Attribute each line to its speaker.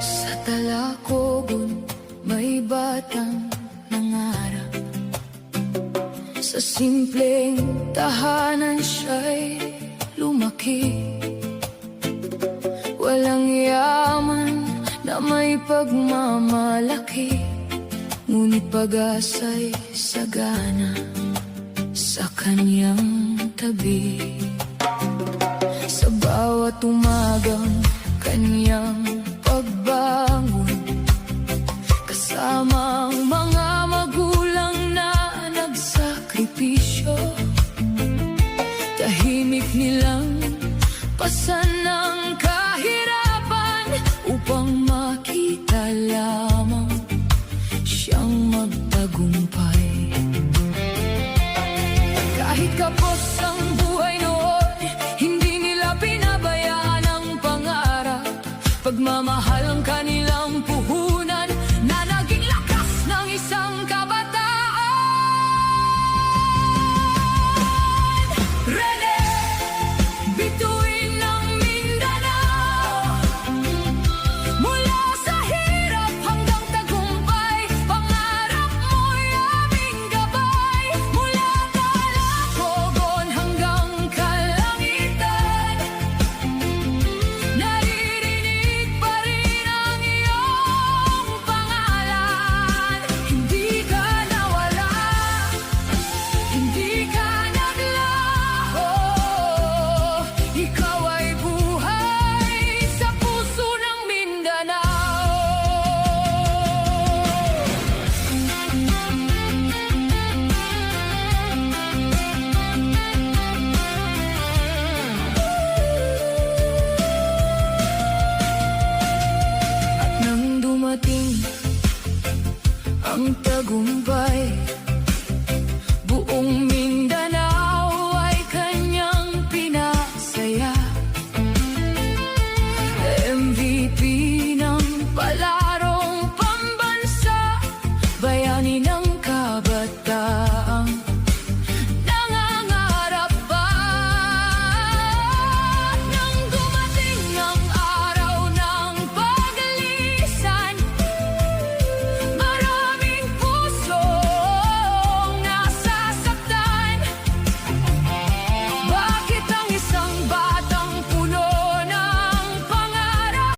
Speaker 1: Sa Talacogon may batang nangarap, sa simpleng tahanan siya'y lumaki. Walang yaman na may pagmamalaki, ngunit pag-asa'y sagana sa kanyang tabi. Sa bawat umagang kanyang pagbangon, kasama ang mga magulang na nagsakripisyo, tahimik nilang pasan ng kahirapan upang makita lamang siyang magtagumpay. Kahit kapos ang buhay noon, hindi nila pinabayaan ang pangarap. Pagmamahal ang kanilang puhunan na naging lakas ng isang kabataan. Rene, bituin ng Mindanao, mula sa hirap hanggang tagumpay, pangarap mo'y aming gabay. Mula Talacogon hanggang kalangitan, naririnig pa rin ang iyong pangalan. Hindi ka nawala, hindi ka naglaho, ikaw ay buhay sa puso ng Mindanao. At nang dumating